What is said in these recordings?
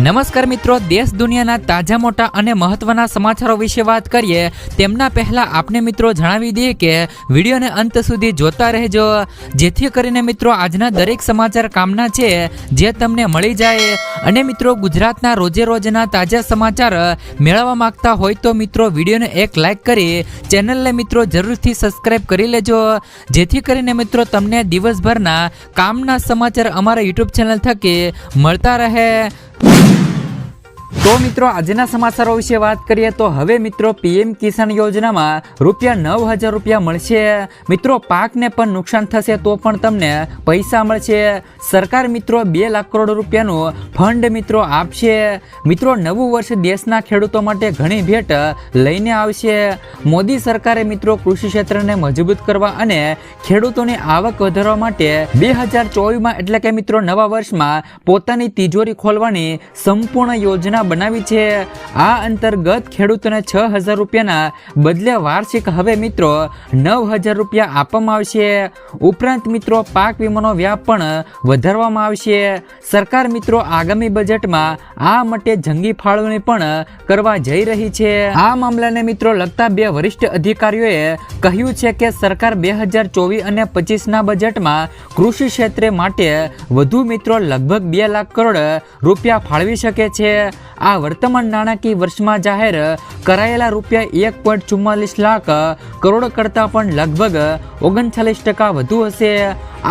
નમસ્કાર મિત્રો, દેશ દુનિયાના તાજા મોટા અને મહત્વના સમાચારો વિશે વાત કરીએ તેમના પહેલા આપણે મિત્રો જણાવી દઈએ કે વિડીયોને અંત સુધી જોતા રહેજો, જેથી કરીને મિત્રો આજના દરેક સમાચાર કામના છે જે તમને મળી જાય. અને મિત્રો ગુજરાતના રોજે રોજના તાજા સમાચાર મેળવવા માંગતા હોય તો મિત્રો વિડીયોને એક લાઈક કરી ચેનલને મિત્રો જરૂરથી સબસ્ક્રાઈબ કરી લેજો, જેથી કરીને મિત્રો તમને દિવસભરના કામના સમાચાર અમારા યુટ્યુબ ચેનલ થકી મળતા રહે. તો મિત્રો આજના સમાચારો વિશે વાત કરીએ તો હવે મિત્રો પીએમ કિસાન યોજનામાં ₹9,000 મળશે. મિત્રો પાકને પણ નુકસાન થશે તો પણ તમને પૈસા મળશે. સરકાર મિત્રો 2 લાખ કરોડ રૂપિયાનું ફંડ મિત્રો આપશે. મિત્રો નવું વર્ષ દેશના ખેડૂતો માટે ઘણી ભેટ લઈને આવશે. મોદી સરકારે મિત્રો કૃષિ ક્ષેત્રને મજબૂત કરવા અને ખેડૂતોની આવક વધારવા માટે 2024માં એટલે કે મિત્રો નવા વર્ષમાં પોતાની તિજોરી ખોલવાની સંપૂર્ણ યોજના બનાવી છે. આ અંતર્ગત ખેડૂતોને ₹6,000 બદલે વાર્ષિક હવે મિત્રો ₹9,000 આપવામાં આવશે. ઉપરાંત મિત્રો પાક વીમાનો વ્યાપ પણ વધારવામાં આવશે. સરકાર મિત્રો આગામી બજેટમાં આ માટે જંગી ફાળવણી પણ કરવા જઈ રહી છે. આ મામલાને મિત્રો લગતા 2 વરિષ્ઠ અધિકારીઓએ કહ્યું છે કે સરકાર 2024 અને 25ના બજેટમાં કૃષિ ક્ષેત્ર માટે વધુ મિત્રો લગભગ 2 લાખ કરોડ રૂપિયા ફાળવી શકે છે. આ વર્તમાન નાણાકીય વર્ષમાં જાહેર કરાયેલા ₹1.44 લાખ કરોડ કરતાં પણ લગભગ 39% વધુ હશે.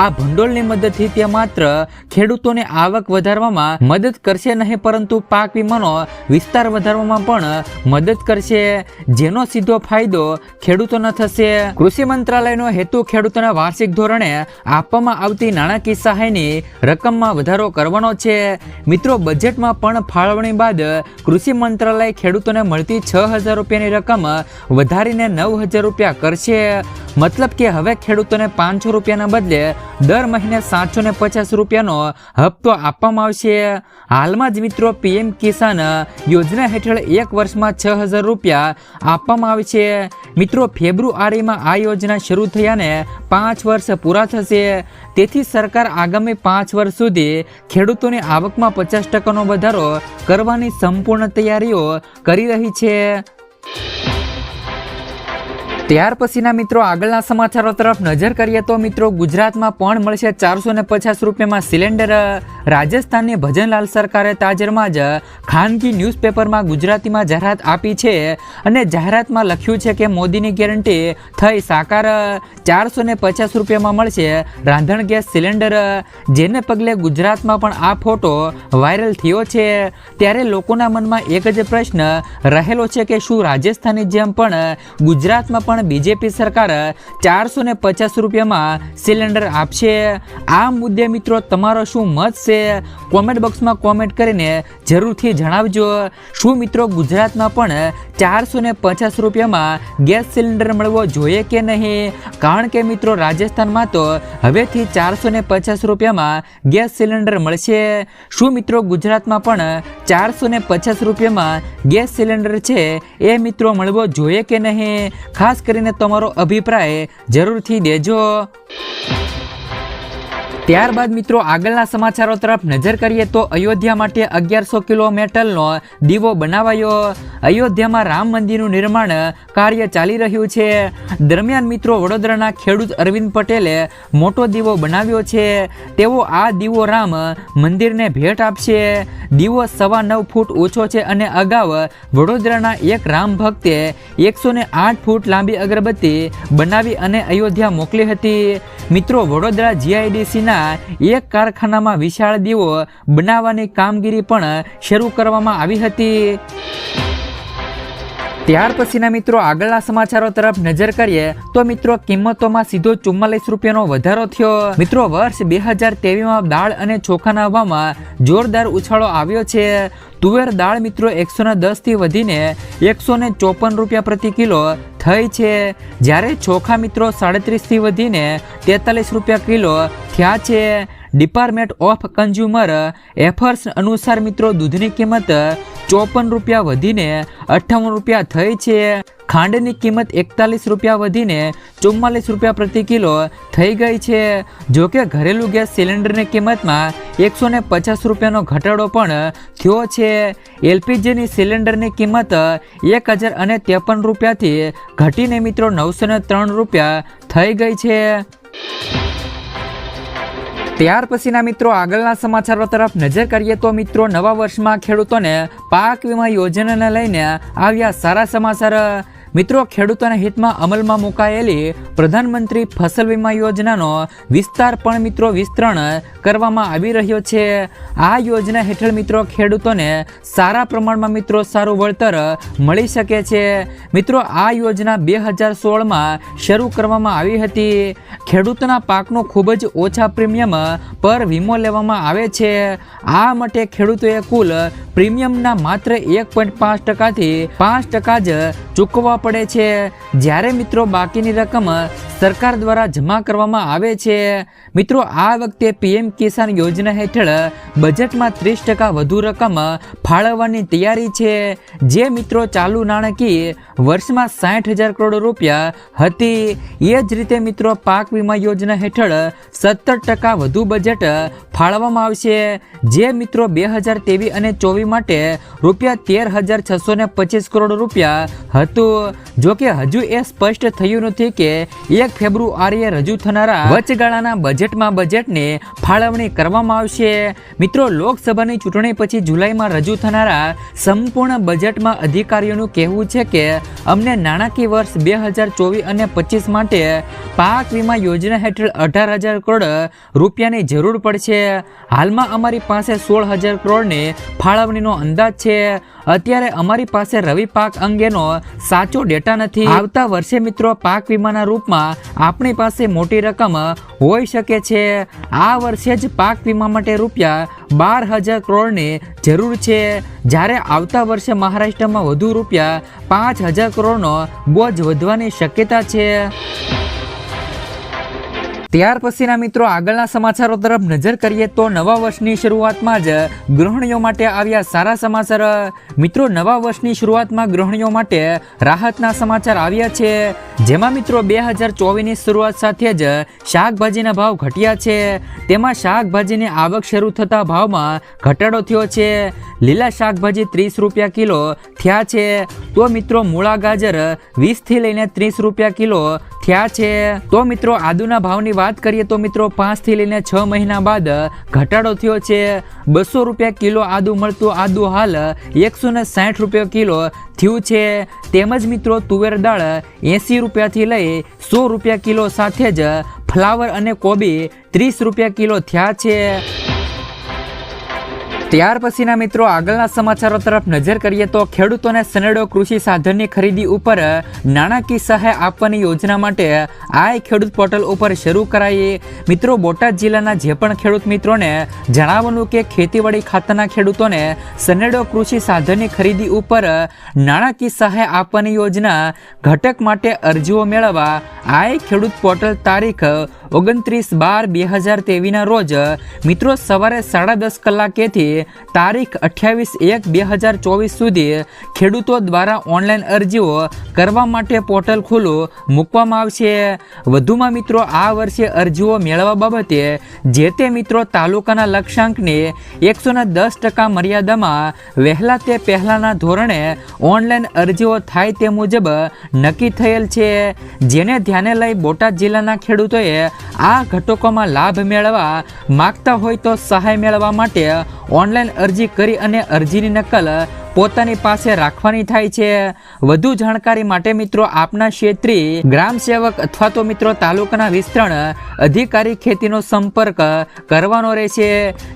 આ ભંડોળની મદદથી તે માત્ર ખેડૂતોની આવક વધારવામાં મદદ કરશે નહીં, પરંતુ પાક વીમાનો વિસ્તાર વધારવામાં પણ મદદ કરશે, જેનો સીધો ફાયદો ખેડૂતોને થશે. કૃષિ મંત્રાલયનો હેતુ ખેડૂતોને વાર્ષિક ધોરણે આપવામાં આવતી નાણાકીય સહાયની રકમમાં વધારો કરવાનો છે. મિત્રો બજેટમાં પણ ફાળવણી બાદ કૃષિ મંત્રાલય ખેડૂતોને મળતી ₹6,000ની રકમ વધારીને ₹9,000 કરશે. મતલબ કે હવે ખેડૂતોને ₹500ના બદલે દર મહિને ₹750નો હપ્તો આપવામાં આવશે. હાલમાં જ મિત્રો પીએમ કિસાન યોજના હેઠળ એક વર્ષમાં ₹6,000 આપવામાં આવશે. મિત્રો ફેબ્રુઆરીમાં આ યોજના શરૂ થયાને 5 વર્ષ પૂરા થશે. તેથી સરકાર આગામી 5 વર્ષ સુધી ખેડૂતોની આવકમાં 50%નો વધારો કરવાની સંપૂર્ણ તૈયારીઓ કરી રહી છે. ત્યાર પછીના મિત્રો આગળના સમાચારો તરફ નજર કરીએ તો મિત્રો ગુજરાતમાં પણ મળશે ₹450માં સિલિન્ડર. રાજસ્થાનની ભજનલાલ સરકારે તાજેતરમાં જ ખાનગી ન્યૂઝપેપરમાં ગુજરાતીમાં જાહેરાત આપી છે અને જાહેરાતમાં લખ્યું છે કે મોદીની ગેરંટી થઈ સાકાર. ₹450માં મળશે રાંધણ ગેસ સિલિન્ડર, જેને પગલે ગુજરાતમાં પણ આ ફોટો વાયરલ થયો છે. ત્યારે લોકોના મનમાં એક જ પ્રશ્ન રહેલો છે કે શું રાજસ્થાનની જેમ પણ ગુજરાતમાં પણ બીજેપી સરકાર ₹450માં સિલિન્ડર આપશે? આ મુદ્દે મિત્રો તમારો શું મત છે? કોમેન્ટ બોક્સમાં કોમેન્ટ કરીને જરૂરથી જણાવજો. શું મિત્રો ગુજરાતમાં પણ ₹450માં ગેસ સિલિન્ડર મળવો જોઈએ કે નહીં? કારણ કે મિત્રો રાજસ્થાનમાં તો હવેથી ₹450માં ગેસ સિલિન્ડર મળશે. શું મિત્રો ગુજરાતમાં પણ ₹450માં ગેસ સિલિન્ડર છે એ મિત્રો મળવો જોઈએ કે નહીં? ખાસ કરીને તમારો અભિપ્રાય જરૂરથી દેજો. ત્યારબાદ મિત્રો આગળના સમાચારો તરફ નજર કરીએ તો અયોધ્યા માટે 1100 કિલો મેટલનો દીવો બનાવાયો. અયોધ્યામાં રામ મંદિરનું નિર્માણ કાર્ય ચાલી રહ્યું છે. દરમિયાન મિત્રો વડોદરાના ખેડૂત અરવિંદ પટેલે મોટો દીવો બનાવ્યો છે. તેઓ આ દીવો રામ મંદિરને ભેટ આપશે. દીવો 9.25 ફૂટ ઊંચો છે અને અગાઉ વડોદરાના એક રામ ભક્તે 108 ફૂટ લાંબી અગરબત્તી બનાવી અને અયોધ્યા મોકલી હતી. મિત્રો વડોદરા જીઆઈડીસીના એક કારખાનામાં વિશાળ દીવો બનાવવાની કામગીરી પણ શરૂ કરવામાં આવી હતી. ત્યાર પછીના મિત્રો આગળના સમાચારો તરફ નજર કરીએ તો મિત્રો કિંમતોમાં સીધો ₹44નો વધારો થયો. મિત્રો વર્ષ 2023માં દાળ અને ચોખાના ભાવમાં જોરદાર ઉછાળો આવ્યો છે. તુવેર દાળ મિત્રો 110 થી વધીને ₹154 પ્રતિ કિલો થઈ છે, જ્યારે ચોખા મિત્રો 37 થી વધીને ₹43 કિલો થયા છે. ડિપાર્ટમેન્ટ ઓફ કન્ઝ્યુમર એફર્સ અનુસાર મિત્રો દૂધની કિંમત ₹54 વધીને ₹58 થઈ છે. ખાંડની કિંમત 41 રૂપિયા વધીને 44 રૂપિયા પ્રતિ કિલો થઈ ગઈ છે. જોકે ઘરેલું ગેસ સિલિન્ડરની કિંમતમાં 150 રૂપિયાનો ઘટાડો પણ થયો છે. એલપીજીની સિલિન્ડરની કિંમત 1053 રૂપિયાથી ઘટીને મિત્રો 903 રૂપિયા થઈ ગઈ છે. ત્યાર પછીના મિત્રો આગળના સમાચારો તરફ નજર કરીએ તો મિત્રો નવા વર્ષમાં ખેડૂતોને પાક વીમા યોજનાને લઈને આવ્યા સારા સમાચાર. મિત્રો ખેડૂતોના હિતમાં અમલમાં મુકાયેલી પ્રધાનમંત્રી ફસલ વીમા યોજનાનો વિસ્તાર પણ મિત્રો વિસ્તરણ કરવામાં આવી રહ્યો છે. આ યોજના હેઠળ મિત્રો ખેડૂતોને સારા પ્રમાણમાં મિત્રો સારું વળતર મળી શકે છે. મિત્રો આ યોજના 2016માં શરૂ કરવામાં આવી હતી. ખેડૂતોના પાકનો ખૂબ જ ઓછા પ્રીમિયમ પર વીમો લેવામાં આવે છે. આ માટે ખેડૂતોએ કુલ પ્રીમિયમના માત્ર 1.5%થી 5% જ ચૂકવવા પડે છે. જ્યારે મિત્રો બાકીની રકમ સરકાર દ્વારા જમા કરવામાં આવે છે. મિત્રો આ વખતે પીએમ કિસાન યોજના હેઠળ બજેટમાં 30% વધુ રકમ ફાળવવાની તૈયારી છે. જે મિત્રો ચાલુ નાણાકીય વર્ષમાં 60,000 કરોડ રૂપિયા હતી. એ જ રીતે મિત્રો પાક વીમા યોજના હેઠળ 17% વધુ બજેટ ફાળવવામાં આવશે. જે મિત્રો 2023 અને 24 માટે રૂપિયા 13,625 કરોડ રૂપિયા હતું. જોકે હજુ એ સ્પષ્ટ થયું નથી કે 1 ફેબ્રુઆરીએ રજૂ થનારા વચગાળાના બજેટમાં બજેટની ફાળવણી કરવામાં આવશે. મિત્રો લોકસભાની ચૂંટણી પછી જુલાઈમાં રજૂ થનારા સંપૂર્ણ બજેટમાં અધિકારીઓનું કહેવું છે કે અમને નાણાકીય વર્ષ 2024 અને 25 માટે પાક વીમા યોજના હેઠળ 18,000 કરોડ રૂપિયાની જરૂર પડશે. હાલમાં અમારી પાસે 16,000 કરોડની ફાળવણીનો અંદાજ છે. અત્યારે અમારી પાસે રવિ પાક અંગેનો સાચો ડેટા નથી. આવતા વર્ષે મિત્રો પાક વીમાના રૂપમાં આપણી પાસે મોટી રકમ હોઈ શકે છે. આ વર્ષે જ પાક વીમા માટે રૂપિયા 12,000 કરોડની જરૂર છે. જ્યારે આવતા વર્ષે મહારાષ્ટ્રમાં વધુ રૂપિયા 5,000 કરોડનો બોજ વધવાની શક્યતા છે. ત્યાર પછીના મિત્રો આગળના સમાચારો તરફ નજર કરીએ તો નવા વર્ષની શરૂઆતમાં જ ગૃહિણીઓ માટે આવ્યા સારા સમાચાર. મિત્રો નવા વર્ષની શરૂઆતમાં ગૃહિણીઓ માટે રાહતના સમાચાર આવ્યા છે. જેમાં મિત્રો 2024ની શરૂઆત સાથે જ શાકભાજીના ભાવ ઘટ્યા છે. તેમાં શાકભાજીની આવક શરૂ થતા ભાવમાં ઘટાડો થયો છે. લીલા શાકભાજી 30 રૂપિયા કિલો થયા છે. તો મિત્રો મૂળા ગાજર 20થી લઈને 30 રૂપિયા કિલો થયા છે. તો મિત્રો આદુના ભાવની વાત કરીએ તો મિત્રો 5 થી લઈને 6 મહિના બાદ ઘટાડો થયો છે. 200 રૂપિયા કિલો આદુ મળતું આદુ હાલ 160 રૂપિયા કિલો થયું છે. તેમજ મિત્રો તુવેર દાળ 80 રૂપિયાથી લઈ 100 રૂપિયા કિલો સાથે જ ફ્લાવર અને કોબી 30 રૂપિયા કિલો થયા છે. ત્યાર પછીના મિત્રો આગળના સમાચારો તરફ નજર કરીએ તો ખેડૂતોને સનેડો કૃષિ સાધનની ખરીદી ઉપર નાણાકીય સહાય આપવાની યોજના માટે આ ખેડૂત પોર્ટલ ઉપર શરૂ કરાઈ. મિત્રો બોટાદ જિલ્લાના જે પણ ખેડૂત મિત્રોને જણાવવાનું કે ખેતીવાડી ખાતાના ખેડૂતોને સનેડો કૃષિ સાધનની ખરીદી ઉપર નાણાકીય સહાય આપવાની યોજના ઘટક માટે અરજીઓ મેળવવા આ ખેડૂત પોર્ટલ તારીખ 29/12/2023 ના રોજ મિત્રો સવારે 10:30 કલાકેથી તારીખ 28/1/2024 સુધી ખેડૂતો દ્વારા ઓનલાઈન અરજીઓ કરવા માટે પોર્ટલ ખુલ્લું મૂકવામાં આવશે. વધુમાં મિત્રો આ વર્ષે અરજીઓ મેળવવા બાબતે જે તે મિત્રો તાલુકાના લક્ષ્યાંકની 110% મર્યાદામાં વહેલા તે પહેલાના ધોરણે ઓનલાઈન અરજીઓ થાય તે મુજબ નક્કી થયેલ છે. જેને ધ્યાને લઈ બોટાદ જિલ્લાના ખેડૂતોએ આ ઘટકોમાં લાભ મેળવવા માગતા હોય તો સહાય મેળવવા માટે ઓનલાઈન અરજી કરી અને અરજીની નકલ પોતાની પાસે રાખવાની થાય છે. વધુ જાણકારી માટે મિત્રો આપના ક્ષેત્રીય ગ્રામ સેવક અથવા તો મિત્રો તાલુકાના વિસ્તરણ અધિકારી ખેતીનો સંપર્ક કરવાનો રહેશે.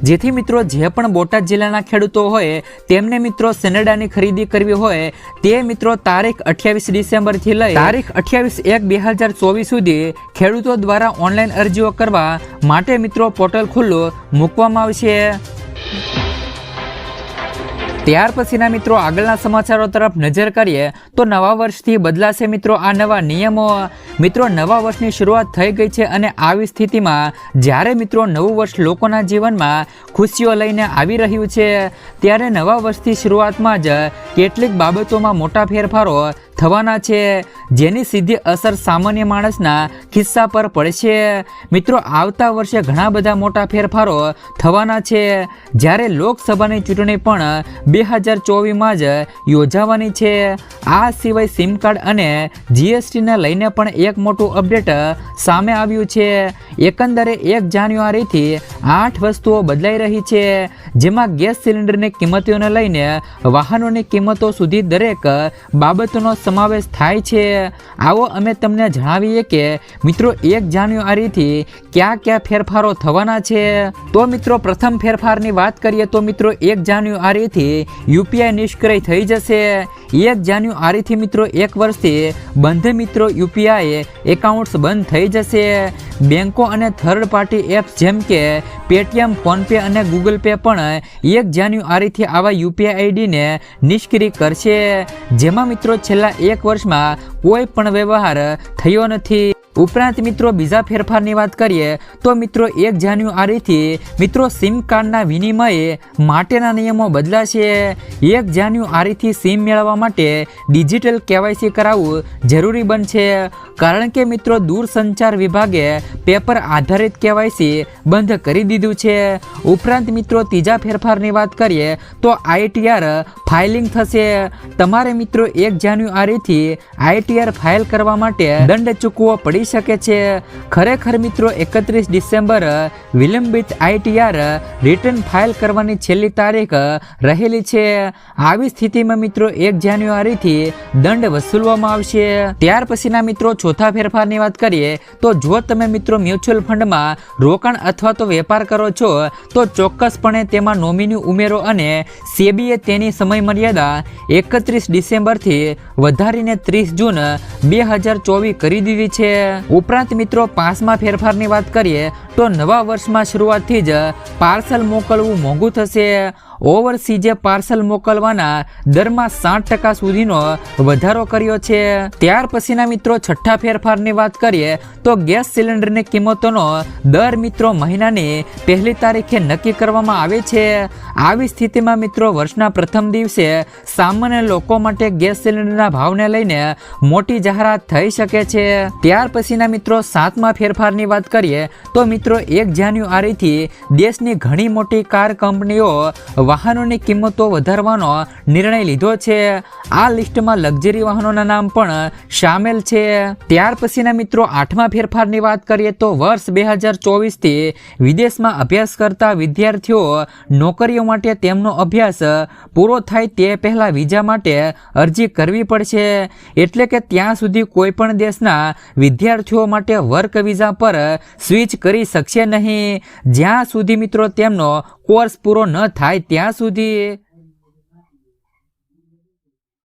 જેથી મિત્રો જે પણ બોટાદ જિલ્લાના ખેડૂતો હોય તેમને મિત્રો સનેડાની ખરીદી કરવી હોય તે મિત્રો તારીખ 28 ડિસેમ્બરથી લઈ તારીખ 28/1/2024 સુધી ખેડૂતો દ્વારા ઓનલાઈન અરજીઓ કરવા માટે મિત્રો પોર્ટલ ખુલ્લું મૂકવામાં આવશે. ત્યાર પછીના મિત્રો આગળના સમાચારો તરફ નજર કરીએ તો નવા વર્ષથી બદલાશે મિત્રો આ નવા નિયમો. મિત્રો નવા વર્ષની શરૂઆત થઈ ગઈ છે અને આવી સ્થિતિમાં જ્યારે મિત્રો નવું વર્ષ લોકોના જીવનમાં ખુશીઓ લઈને આવી રહ્યું છે ત્યારે નવા વર્ષથી શરૂઆતમાં જ કેટલીક બાબતોમાં મોટા ફેરફારો થવાના છે, જેની સીધી અસર સામાન્ય માણસના ખિસ્સા પર પડશે। મિત્રો આવતા વર્ષે ઘણા બધા મોટા ફેરફારો થવાના છે, જ્યારે લોકસભાની ચૂંટણી પણ 2024માં જ યોજાવાની છે। આ સિવાય સિમ કાર્ડ અને જીએસટીને લઈને પણ એક મોટું અપડેટ સામે આવ્યું છે। એકંદરે 1 જાન્યુઆરીથી 8 વસ્તુઓ બદલાઈ રહી છે, જેમાં ગેસ સિલિન્ડરની કિંમતોને લઈને વાહનોની કિંમતો સુધી દરેક બાબતોનો સમાવેશ થાય છે। આવો અમે તમને જણાવીએ કે મિત્રો 1 જાન્યુઆરીથી કયા ફેરફારો થવાના છે। તો મિત્રો પ્રથમ ફેરફારની વાત કરીએ તો મિત્રો 1 જાન્યુઆરીથી યુપીઆઈ નિષ્ક્રિય થઈ જશે। 1 જાન્યુઆરીથી મિત્રો 1 વર્ષથી બંધ મિત્રો યુપીઆઈ એકાઉન્ટ્સ બંધ થઈ જશે। બેંકો અને થર્ડ પાર્ટી એપ્સ જેમ કે પેટીએમ, ફોનપે અને ગૂગલ પે પણ 1 જાન્યુઆરીથી આવા યુપીઆઈ આઈડીને નિષ્ક્રિય કરશે, જેમાં મિત્રો છેલ્લા 1 વર્ષમાં કોઈ પણ વ્યવહાર થયો નથી। ઉપરાંત મિત્રો બીજા ફેરફારની વાત કરીએ તો મિત્રો 1 જાન્યુઆરીથી મિત્રો સિમ કાર્ડના વિનિમય માટેના નિયમો બદલાશે। 1 જાન્યુઆરીથી સિમ મેળવવા માટે ડિજિટલ કેવાયસી કરાવવું જરૂરી બનશે, કારણ કે મિત્રો દૂરસંચાર વિભાગે પેપર આધારિત કેવાયસી બંધ કરી દીધું છે। ઉપરાંત મિત્રો ત્રીજા ફેરફારની વાત કરીએ તો આઈટીઆર ફાઇલિંગ થશે। તમારે મિત્રો 1 જાન્યુઆરીથી આઈટીઆર ફાઇલ કરવા માટે દંડ ચૂકવવો પડી શકે છે। ખરેખર મિત્રો 31 ડિસેમ્બર વિલંબિત આઈટીઆર રિટર્ન ફાઇલ કરવાની છેલ્લી તારીખ રહેલી છે। આવી સ્થિતિમાં મિત્રો 1 જાન્યુઆરીથી દંડ વસૂલવામાં આવશે। ત્યાર પછીના મિત્રો ચોથા ફેરફારની વાત કરીએ તો જો તમે મિત્રો મ્યુચ્યુઅલ ફંડમાં રોકાણ અથવા તો વેપાર કરો છો તો ચોક્કસપણે તેમાં નોમિની ઉમેરો અને સેબીએ તેની સમય મર્યાદા 31 ડિસેમ્બરથી વધારીને 30 જૂન 2024 કરી દીધી છે। ઉપરાંત મિત્રો 5મા ફેરફારની વાત કરીએ તો નવા વર્ષમાં શરૂઆતથી જ પાર્સલ મોકલવું મોંઘું થશે। ઓવરસીજે પાર્સલ મોકલવાના દરમાં 60% સુધીનો વધારો કર્યો છે। ત્યાર પછીના મિત્રો છઠ્ઠા ફેરફારની વાત કરીએ તો ગેસ સિલિન્ડરની કિંમતોનો દર મિત્રો મહિનાની 1લી તારીખે નક્કી કરવામાં આવે છે। આવી સ્થિતિમાં મિત્રો વર્ષના પ્રથમ દિવસે સામાન્ય લોકો માટે ગેસ સિલિન્ડરના ભાવને લઈને મોટી જાહેરાત થઈ શકે છે। ત્યાર પછીના મિત્રો 7મા ફેરફારની વાત કરીએ તો મિત્રો 1 જાન્યુઆરીથી દેશની ઘણી મોટી કાર કંપનીઓ વાહનોની કિંમતો વધારવાનો નિર્ણય લીધો છે। આ લિસ્ટમાં લક્ઝરી વાહનોના નામ પણ સામેલ છે। ત્યાર પછીના મિત્રો 8મા ફેરફારની વાત કરીએ તો વર્ષ 2024થી વિદેશમાં અભ્યાસ કરતા વિદ્યાર્થીઓ નોકરીઓ માટે તેમનો અભ્યાસ પૂરો થાય તે પહેલા વિઝા માટે અરજી કરવી પડશે, એટલે કે ત્યાં સુધી કોઈ પણ દેશના વિદ્યાર્થીઓ માટે વર્ક વિઝા પર સ્વિચ કરી શકશે નહીં, જ્યાં સુધી મિત્રો તેમનો કોર્સ પૂરો ન થાય ત્યાં સુધી।